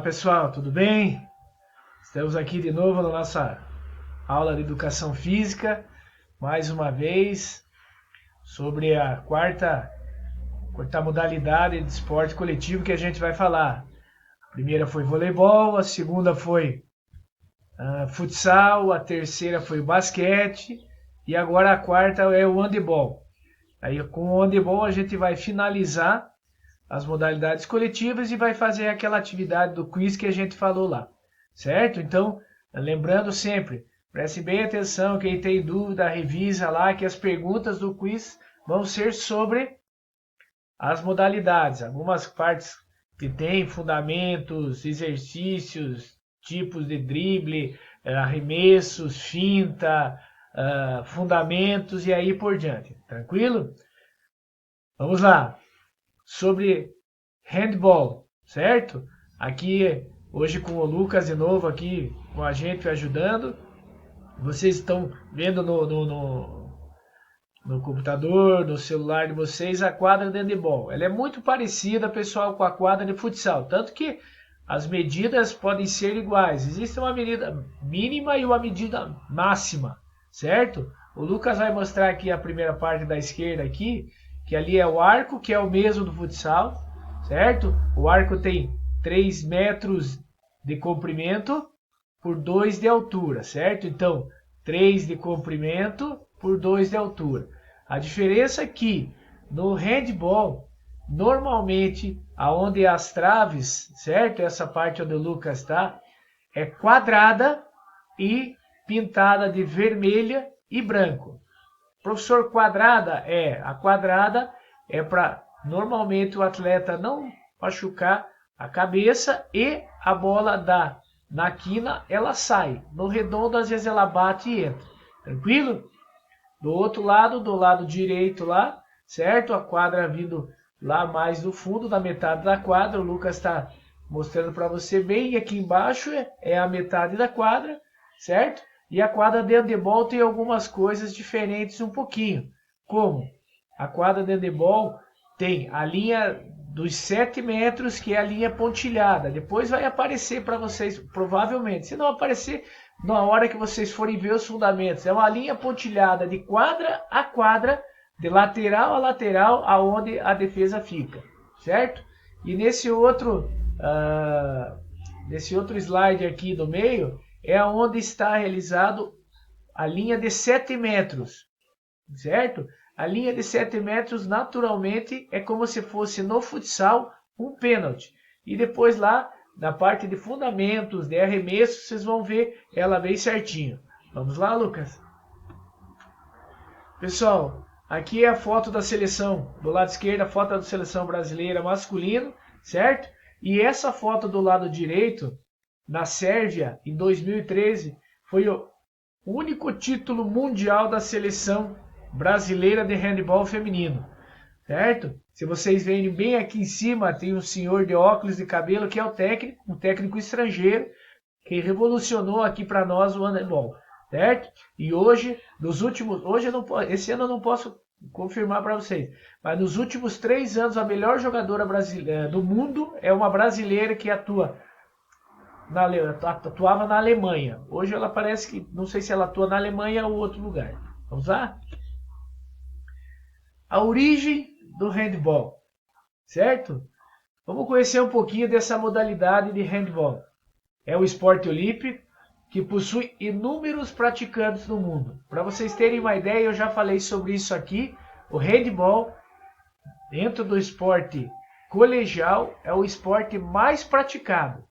pessoal, tudo bem? Estamos aqui de novo na nossa aula de Educação Física, mais uma vez, sobre a quarta modalidade de esporte coletivo que a gente vai falar. A primeira foi voleibol, a segunda foi futsal, a terceira foi basquete e agora a quarta é o handebol. Aí com o handebol a gente vai finalizar as modalidades coletivas e vai fazer aquela atividade do quiz que a gente falou lá, certo? Então, lembrando sempre, preste bem atenção, quem tem dúvida, revisa lá que as perguntas do quiz vão ser sobre as modalidades, algumas partes que tem fundamentos, exercícios, tipos de drible, arremessos, finta, fundamentos e aí por diante, tranquilo? Vamos lá. Sobre handball, certo? Aqui hoje com o Lucas de novo aqui com a gente ajudando. Vocês estão vendo no computador, no celular de vocês a quadra de handball. Ela é muito parecida, pessoal, com a quadra de futsal, tanto que as medidas podem ser iguais. Existe uma medida mínima e uma medida máxima, certo? O Lucas vai mostrar aqui a primeira parte da esquerda aqui, que ali é o arco, que é o mesmo do futsal, certo? O arco tem 3 metros de comprimento por 2 de altura, certo? Então, 3 de comprimento por 2 de altura. A diferença é que no handball, normalmente, aonde as traves, certo? Essa parte onde o Lucas está, é quadrada e pintada de vermelha e branco. Professor, a quadrada é para normalmente o atleta não machucar a cabeça e a bola na quina ela sai. No redondo às vezes ela bate e entra. Tranquilo? Do outro lado, do lado direito lá, certo? A quadra vindo lá mais do fundo, da metade da quadra. O Lucas está mostrando para você bem. E aqui embaixo é a metade da quadra, certo? E a quadra de handebol tem algumas coisas diferentes um pouquinho. Como? A quadra de handebol tem a linha dos 7 metros, que é a linha pontilhada. Depois vai aparecer para vocês, provavelmente. Se não aparecer, na hora que vocês forem ver os fundamentos. É uma linha pontilhada de quadra a quadra, de lateral a lateral, aonde a defesa fica. Certo? E nesse outro slide aqui do meio, é onde está realizado a linha de 7 metros, certo? A linha de 7 metros, naturalmente, é como se fosse no futsal um pênalti. E depois lá, na parte de fundamentos, de arremesso, vocês vão ver ela bem certinho. Vamos lá, Lucas? Pessoal, aqui é a foto da seleção. Do lado esquerdo, a foto da seleção brasileira masculino, certo? E essa foto do lado direito, na Sérvia, em 2013, foi o único título mundial da seleção brasileira de handebol feminino, certo? Se vocês verem bem aqui em cima, tem um senhor de óculos de cabelo que é um técnico estrangeiro, que revolucionou aqui para nós o handebol, certo? E hoje, esse ano eu não posso confirmar para vocês, mas nos últimos 3 anos, a melhor jogadora brasileira do mundo é uma brasileira que atuava na Alemanha. Hoje ela parece que, não sei se ela atua na Alemanha ou outro lugar. Vamos lá? A origem do handball, certo? Vamos conhecer um pouquinho dessa modalidade de handball. É o esporte olímpico que possui inúmeros praticantes no mundo. Para vocês terem uma ideia, eu já falei sobre isso aqui. O handball, dentro do esporte colegial, é o esporte mais praticado.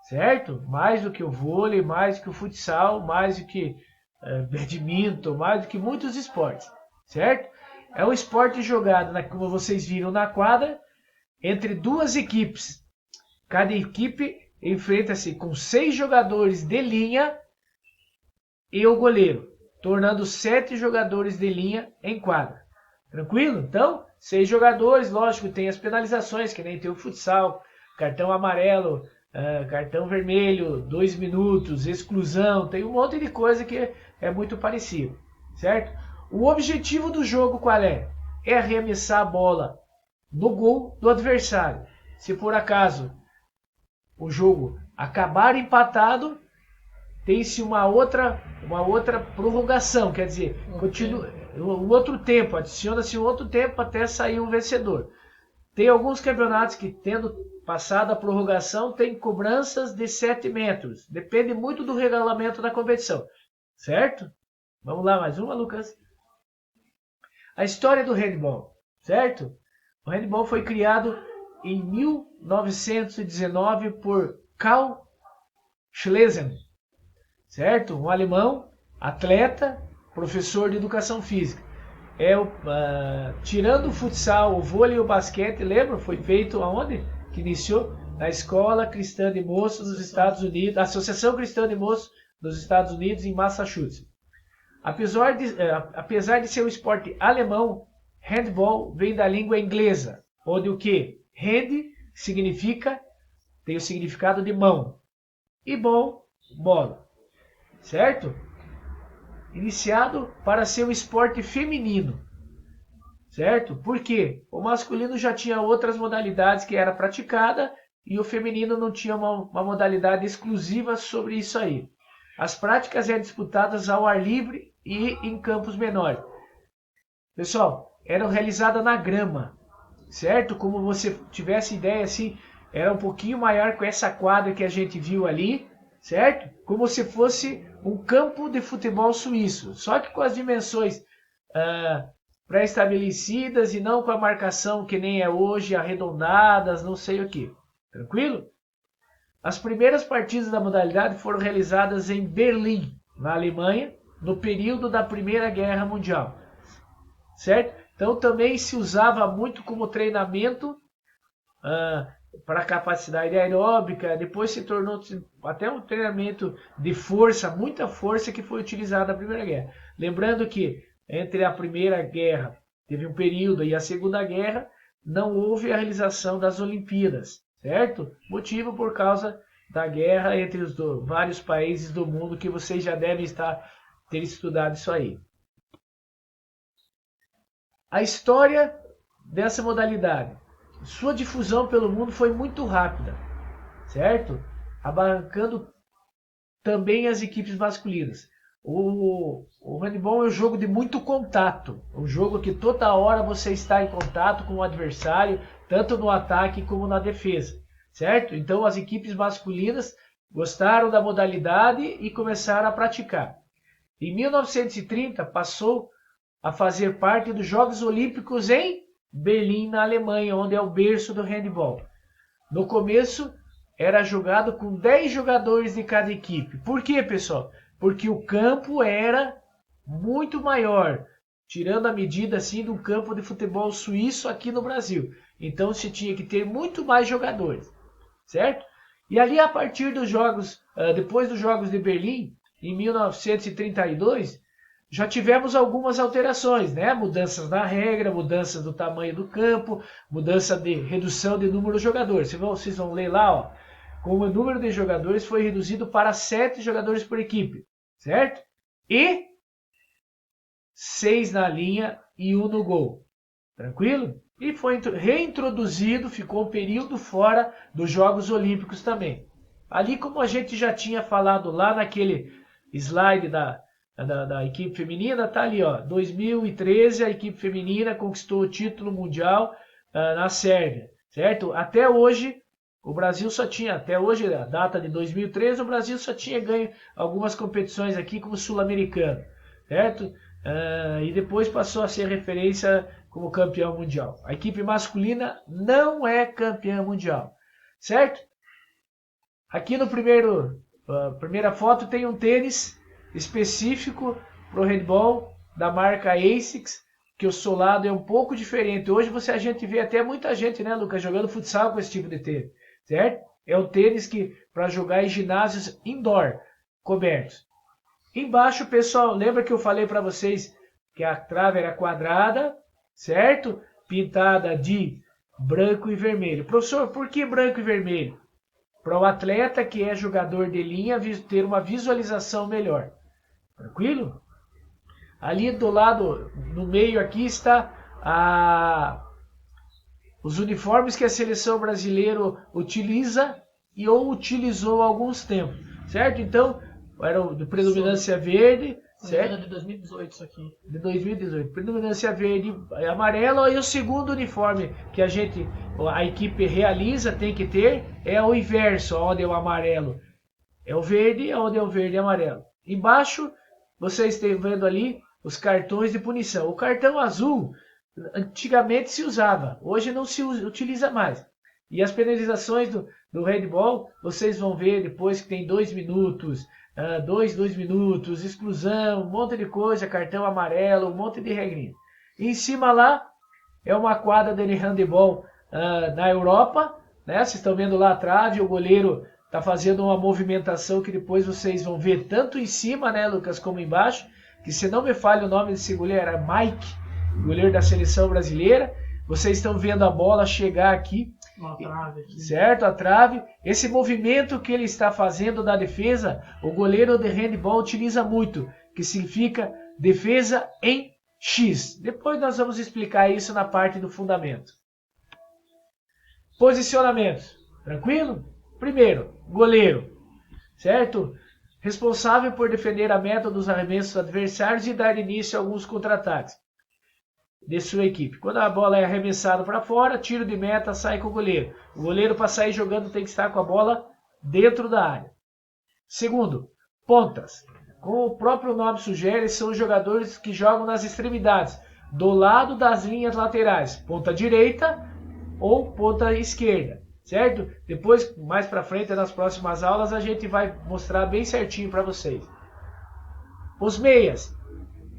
Certo? Mais do que o vôlei, mais do que o futsal, mais do que badminton, mais do que muitos esportes. Certo? É um esporte jogado, como vocês viram na quadra, entre 2 equipes. Cada equipe enfrenta-se com 6 jogadores de linha e o goleiro, tornando 7 jogadores de linha em quadra. Tranquilo? Então, 6 jogadores, lógico, tem as penalizações, que nem tem o futsal, cartão amarelo, cartão vermelho, 2 minutos, exclusão, tem um monte de coisa que é muito parecido, certo? O objetivo do jogo qual é? É arremessar a bola no gol do adversário. Se por acaso o jogo acabar empatado, tem-se uma outra prorrogação, quer dizer, continua um outro tempo, adiciona-se um outro tempo até sair um vencedor. Tem alguns campeonatos que, tendo passado a prorrogação, tem cobranças de 7 metros. Depende muito do regulamento da competição, certo? Vamos lá, mais uma, Lucas. A história do handball, certo? O handball foi criado em 1919 por Karl Schlesen, certo? Um alemão, atleta, professor de educação física. Tirando o futsal, o vôlei e o basquete, lembra? Foi feito aonde? Que iniciou? Na Escola Cristã de Moços dos Estados Unidos, Associação Cristã de Moços dos Estados Unidos, em Massachusetts. Apesar de ser um esporte alemão, handball vem da língua inglesa, onde o que? Hand tem o significado de mão, e ball, bola, certo? Iniciado para ser um esporte feminino, certo? Por quê? O masculino já tinha outras modalidades que era praticada e o feminino não tinha uma modalidade exclusiva sobre isso aí. As práticas eram disputadas ao ar livre e em campos menores. Pessoal, eram realizadas na grama, certo? Como você tivesse ideia assim, era um pouquinho maior que essa quadra que a gente viu ali, certo? Como se fosse um campo de futebol suíço, só que com as dimensões pré-estabelecidas e não com a marcação que nem é hoje, arredondadas, não sei o que. Tranquilo? As primeiras partidas da modalidade foram realizadas em Berlim, na Alemanha, no período da Primeira Guerra Mundial, certo? Então também se usava muito como treinamento para capacidade aeróbica, depois se tornou até um treinamento de força, muita força que foi utilizada na Primeira Guerra. Lembrando que entre a Primeira Guerra, teve um período, e a Segunda Guerra, não houve a realização das Olimpíadas, certo? Motivo por causa da guerra entre os vários países do mundo, que vocês já devem ter estudado isso aí. A história dessa modalidade. Sua difusão pelo mundo foi muito rápida, certo? Abarcando também as equipes masculinas. O handball é um jogo de muito contato, um jogo que toda hora você está em contato com o adversário, tanto no ataque como na defesa, certo? Então as equipes masculinas gostaram da modalidade e começaram a praticar. Em 1930 passou a fazer parte dos Jogos Olímpicos em Berlim, na Alemanha, onde é o berço do handball. No começo era jogado com 10 jogadores de cada equipe. Por quê, pessoal? Porque o campo era muito maior, tirando a medida assim do campo de futebol suíço aqui no Brasil. Então se tinha que ter muito mais jogadores, certo? E ali a partir dos jogos, depois dos Jogos de Berlim, em 1932, já tivemos algumas alterações, né? Mudanças na regra, mudanças do tamanho do campo, mudança de redução de número de jogadores. Vocês vão ler lá, ó, como o número de jogadores foi reduzido para 7 jogadores por equipe, certo? E 6 na linha e 1 no gol. Tranquilo? E foi reintroduzido, ficou um período fora dos Jogos Olímpicos também. Ali, como a gente já tinha falado lá naquele slide da equipe feminina, tá ali, ó, 2013 a equipe feminina conquistou o título mundial na Sérvia, certo? Até hoje, o Brasil só tinha, até hoje, a data de 2013, o Brasil só tinha ganho algumas competições aqui como sul-americano, certo? E depois passou a ser referência como campeão mundial. A equipe masculina não é campeã mundial, certo? Aqui no primeira foto tem um tênis específico para o handball da marca ASICS, que o solado é um pouco diferente. Hoje a gente vê até muita gente, né, Lucas, jogando futsal com esse tipo de tênis, certo? É um tênis que para jogar em ginásios indoor, cobertos. Embaixo, pessoal, lembra que eu falei para vocês que a trave era quadrada, certo? Pintada de branco e vermelho. Professor, por que branco e vermelho? Para o atleta que é jogador de linha ter uma visualização melhor. Tranquilo? Ali do lado, no meio aqui, está os uniformes que a seleção brasileira utiliza, e ou utilizou há alguns tempos, certo? Então, era de predominância verde, certo? De 2018 isso aqui. De 2018. Predominância verde e amarela. E o segundo uniforme que a equipe realiza, tem que ter, é o inverso, onde é o amarelo. É o verde, onde é o verde e amarelo. Embaixo, vocês estão vendo ali os cartões de punição. O cartão azul, antigamente se usava, hoje não se utiliza mais. E as penalizações do handball, vocês vão ver depois que tem 2 minutos, 2 minutos, exclusão, um monte de coisa, cartão amarelo, um monte de regrinha. E em cima lá é uma quadra de handball na Europa, né? Vocês estão vendo lá a trave, o goleiro está fazendo uma movimentação que depois vocês vão ver tanto em cima, né, Lucas, como embaixo, que se não me falha o nome desse goleiro era Mike, goleiro da seleção brasileira. Vocês estão vendo a bola chegar aqui, aqui, certo? A trave. Esse movimento que ele está fazendo da defesa, o goleiro de handball utiliza muito, que significa defesa em X. Depois nós vamos explicar isso na parte do fundamento. Posicionamento, tranquilo? Primeiro, goleiro, certo? Responsável por defender a meta dos arremessos adversários e dar início a alguns contra-ataques de sua equipe. Quando a bola é arremessada para fora, tiro de meta, sai com o goleiro. O goleiro, para sair jogando, tem que estar com a bola dentro da área. Segundo, pontas. Como o próprio nome sugere, são os jogadores que jogam nas extremidades, do lado das linhas laterais, ponta direita ou ponta esquerda, certo? Depois, mais para frente, nas próximas aulas, a gente vai mostrar bem certinho para vocês. Os meias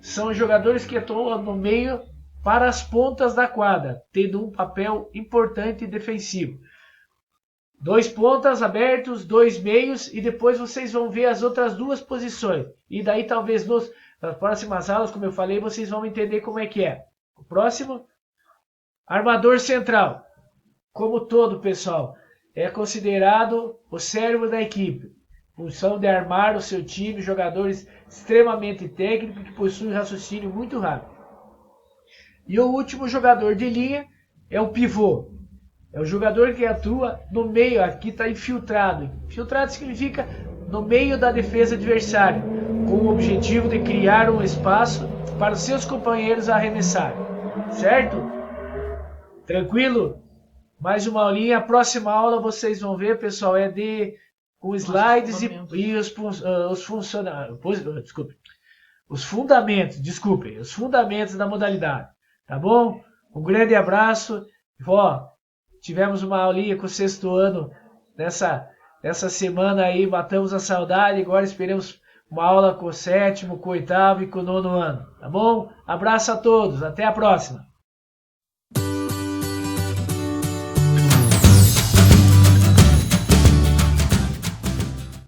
são os jogadores que atuam no meio para as pontas da quadra, tendo um papel importante e defensivo. 2 pontas abertos, 2 meios, e depois vocês vão ver as outras 2 posições. E daí talvez nas próximas aulas, como eu falei, vocês vão entender como é que é. O próximo, armador central. Como todo, pessoal, é considerado o cérebro da equipe. Função de armar o seu time, jogadores extremamente técnicos que possuem raciocínio muito rápido. E o último jogador de linha é o pivô. É o jogador que atua no meio, aqui está infiltrado. Infiltrado significa no meio da defesa adversária, com o objetivo de criar um espaço para os seus companheiros arremessarem. Certo? Tranquilo? Mais uma aulinha. A próxima aula vocês vão ver, pessoal, é com slides e os fundamentos da modalidade. Tá bom? Um grande abraço. Tivemos uma aulinha com o 6º ano nessa semana aí, matamos a saudade. Agora esperamos uma aula com o 7º, com o 8º e com o 9º ano. Tá bom? Abraço a todos. Até a próxima.